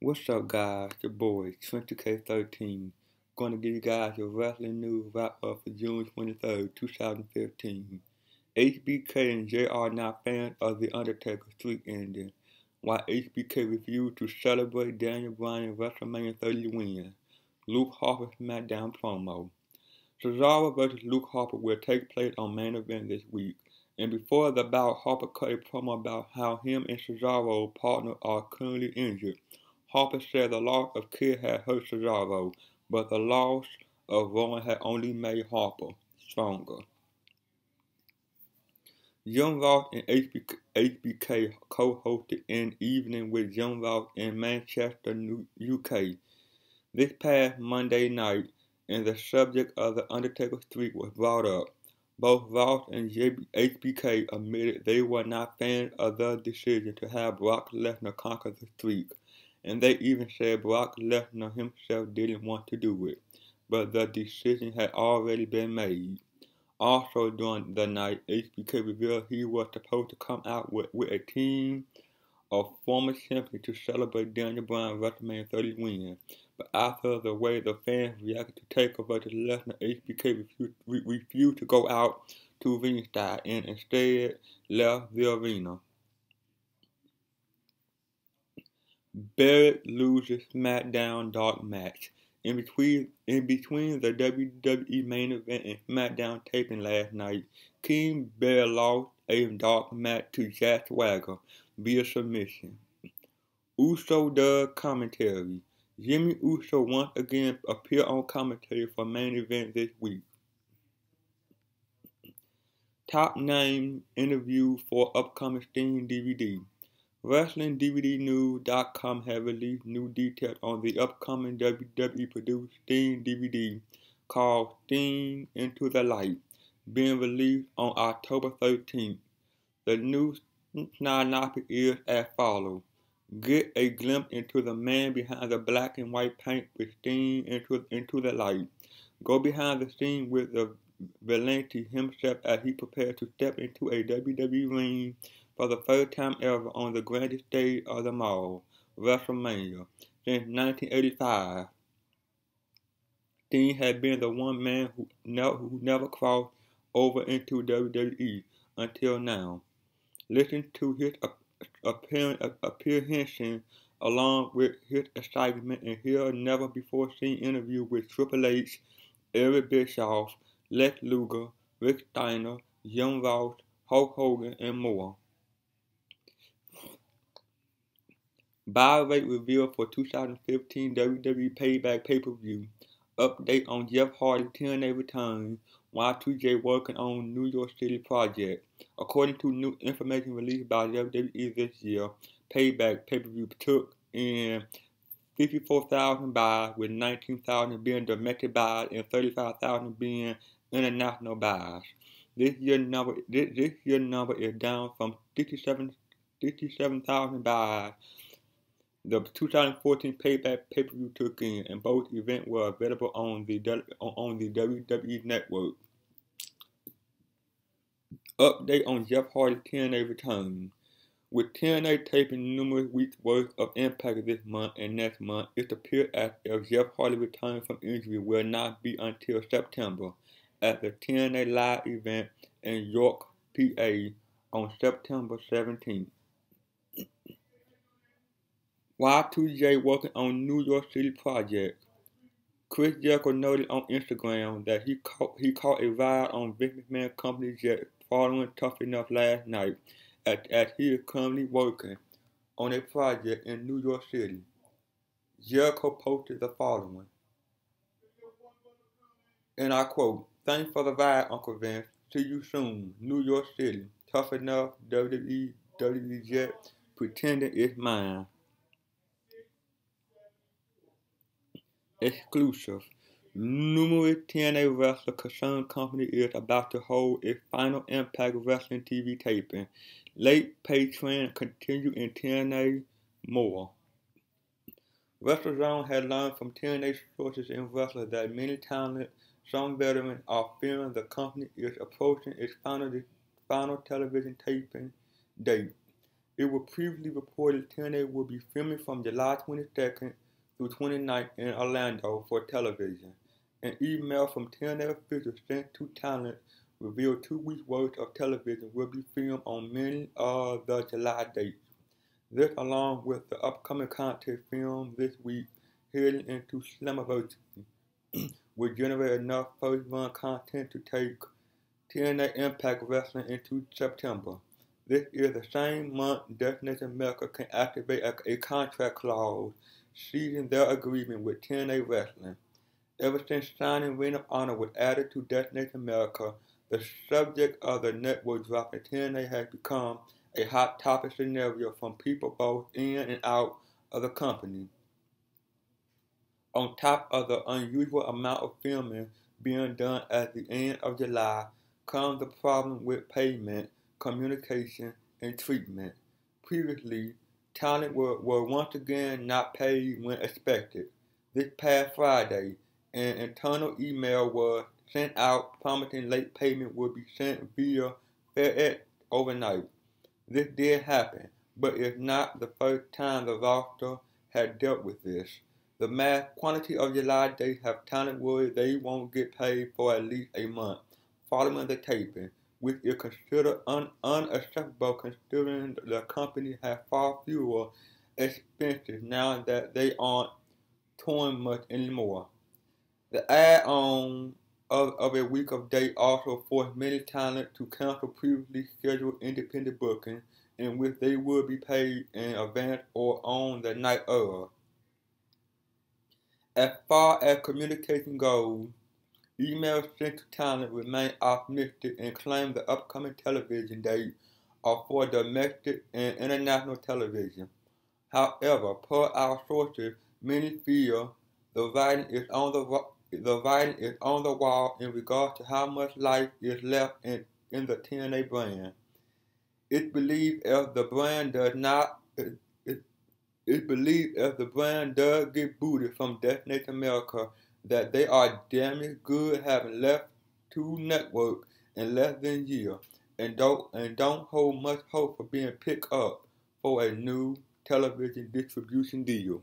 What's up, guys? Your boy, 20K13. Gonna give you guys your wrestling news wrap up for June 23rd, 2015. HBK and JR are not fans of The Undertaker's streak ending, while HBK refused to celebrate Daniel Bryan's WrestleMania 30 win. Luke Harper SmackDown promo. Cesaro vs. Luke Harper will take place on Main Event this week. And before the bout, Harper cut a promo about how him and Cesaro's partner are currently injured. Harper said the loss of Kid had hurt Cesaro, but the loss of Rowan had only made Harper stronger. Jim Ross and HBK co-hosted an evening with Jim Ross in Manchester, UK, this past Monday night, and the subject of the Undertaker streak was brought up. Both Ross and HBK admitted they were not fans of the decision to have Brock Lesnar conquer the streak, and they even said Brock Lesnar himself didn't want to do it, but the decision had already been made. Also during the night, HBK revealed he was supposed to come out with a team of former champions to celebrate Daniel Bryan's WrestleMania 30 win, but after the way the fans reacted to Taker vs. Lesnar, HBK refused to go out to ringside and instead left the arena. Barrett loses SmackDown dark match. In between the WWE main event and SmackDown taping last night, King Barrett lost a dark match to Jack Swagger via submission. Uso does commentary. Jimmy Uso once again appeared on commentary for Main Event this week. Top name interview for upcoming Sting DVD. WrestlingDVDnews.com has released new details on the upcoming WWE-produced Sting DVD called Sting Into the Light, being released on October 13th. The new synopsis is as follows. Get a glimpse into the man behind the black and white paint with Sting into the light. Go behind the scenes with the Valenti himself as he prepares to step into a WWE ring for the first time ever on the grandest stage of them all, WrestleMania. Since 1985, Sting had been the one man who never crossed over into WWE until now. Listen to his appearance along with his excitement and hear a never-before-seen interview with Triple H, Eric Bischoff, Lex Luger, Rick Steiner, Jim Ross, Hulk Hogan, and more. Buy rate revealed for 2015 WWE Payback pay-per-view. Update on Jeff Hardy's TNA return. Y2J working on New York City project. According to new information released by WWE this year, Payback pay-per-view took in 54,000 buys, with 19,000 being domestic buys and 35,000 being international buys. This year's number is down from 67,000 buys the 2014 Payback pay-per-view took in, and both events were available on the WWE Network. Update on Jeff Hardy's TNA return. With TNA taping numerous weeks' worth of Impact this month and next month, it appears as if Jeff Hardy's return from injury will not be until September at the TNA Live event in York, PA on September 17th. Y2J working on New York City project. Chris Jericho noted on Instagram that he caught a ride on Vince McMahon's company jet following Tough Enough last night, as he is currently working on a project in New York City. Jericho posted the following, and I quote, "Thanks for the ride, Uncle Vince. See you soon. New York City. Tough Enough, WWE jet, pretending it's mine." Exclusive. Numerous TNA wrestler concerned company is about to hold its final Impact Wrestling TV taping. Late pay trend continue in TNA. More. WrestleZone has learned from TNA sources and wrestlers that many talented, some veterans, are fearing the company is approaching its final television taping date. It was previously reported TNA will be filming from July 22nd through 29th in Orlando for television. An email from TNA officials sent to talent revealed 2 weeks' worth of television will be filmed on many of the July dates. This, along with the upcoming content filmed this week heading into Slammiversary, will generate enough first-run content to take TNA Impact Wrestling into September. This is the same month Destination America can activate a contract clause, seizing their agreement with TNA Wrestling. Ever since signing Ring of Honor was added to Destination America, the subject of the network dropping TNA has become a hot topic scenario from people both in and out of the company. On top of the unusual amount of filming being done at the end of July comes the problem with payment, communication, and treatment. Previously, talent were once again not paid when expected. This past Friday, an internal email was sent out promising late payment would be sent via FedEx overnight. This did happen, but it's not the first time the roster had dealt with this. The mass quantity of July dates have talent worried they won't get paid for at least a month following the taping, which is considered unacceptable considering the company has far fewer expenses now that they aren't touring much anymore. The add-on of a week of date also forced many talent to cancel previously scheduled independent bookings in which they would be paid in advance or on the night of. As far as communication goes, emails sent to talent remain optimistic and claim the upcoming television dates are for domestic and international television. However, per our sources, many feel the writing is on the wall in regards to how much life is left in the TNA brand. It's believed if the brand does get booted from Destination America, that they are damn good having left two networks in less than a year, and don't hold much hope for being picked up for a new television distribution deal.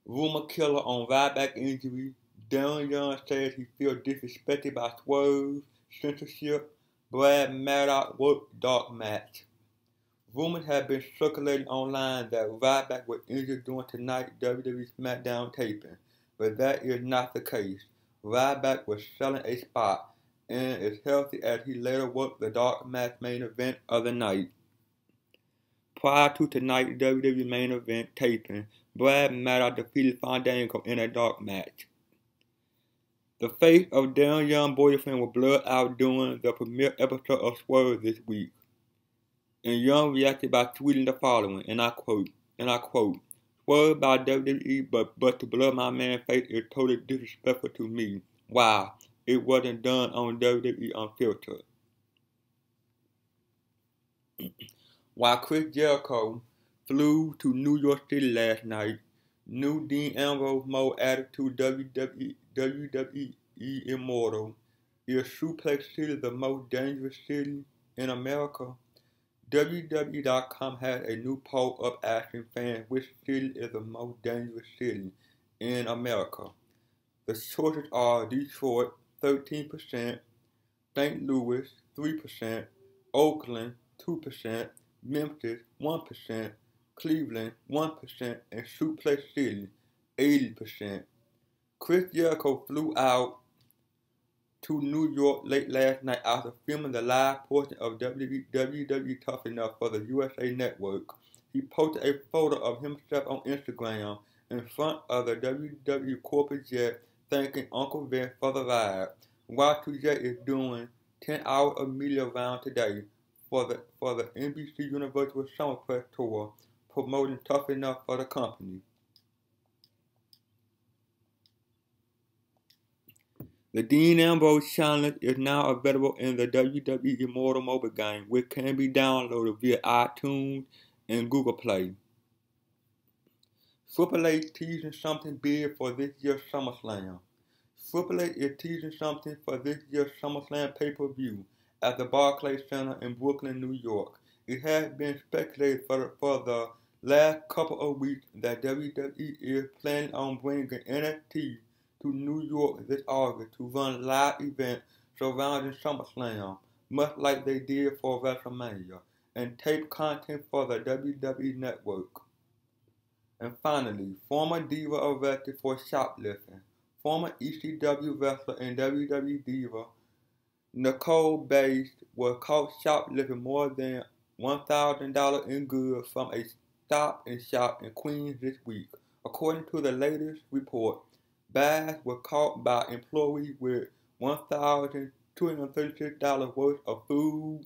Rumor killer on Ryback injury. Darren Young says he feels disrespected by Swerve, censorship, Brad Maddox work dark match. Rumors have been circulating online that Ryback was injured during tonight's WWE SmackDown taping, but that is not the case. Ryback was selling a spot and is healthy as he later worked the dark match main event of the night. Prior to tonight's WWE main event taping, Brad Maddox defeated Fandango in a dark match. The face of Darren Young's boyfriend was blurred out during the premiere episode of Swerve this week, and Young reacted by tweeting the following, and I quote, Swerve by WWE, but to blur my man's face is totally disrespectful to me. Wow, it wasn't done on WWE Unfiltered. While Chris Jericho flew to New York City last night, new Dean Ambrose mode added to WWE Immortal. Is Suplex City the most dangerous city in America? WWE.com has a new poll up asking fans which city is the most dangerous city in America. The choices are Detroit, 13%, St. Louis, 3%, Oakland, 2%, Memphis, 1%, Cleveland, 1%, and Suplex City, 80%. Chris Jericho flew out to New York late last night after filming the live portion of WWE Tough Enough for the USA Network. He posted a photo of himself on Instagram in front of the WWE corporate jet, thanking Uncle Vince for the ride. Y2J is doing 10 hours of media round today for the NBC Universal Summer Press Tour, promoting Tough Enough for the company. The Dean Ambrose Challenge is now available in the WWE Immortal mobile game, which can be downloaded via iTunes and Google Play. Triple H teasing something big for this year's SummerSlam. Triple H is teasing something for this year's SummerSlam pay-per-view, at the Barclays Center in Brooklyn, New York. It has been speculated for the last couple of weeks that WWE is planning on bringing NXT to New York this August to run live events surrounding SummerSlam, much like they did for WrestleMania, and tape content for the WWE Network. And finally, former diva arrested for shoplifting. Former ECW wrestler and WWE diva Nicole Bates was caught shoplifting more than $1,000 in goods from a Stop and Shop in Queens this week. According to the latest report, Bates was caught by employees with $1,236 worth of food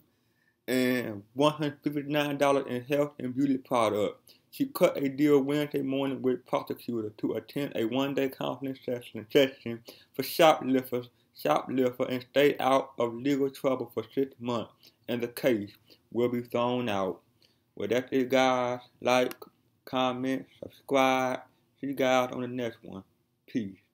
and $159 in health and beauty products. She cut a deal Wednesday morning with prosecutors to attend a one-day counseling session for shoplifters and stay out of legal trouble for 6 months, and the case will be thrown out. Well, that's it, guys. Like, comment, subscribe. See you guys on the next one. Peace.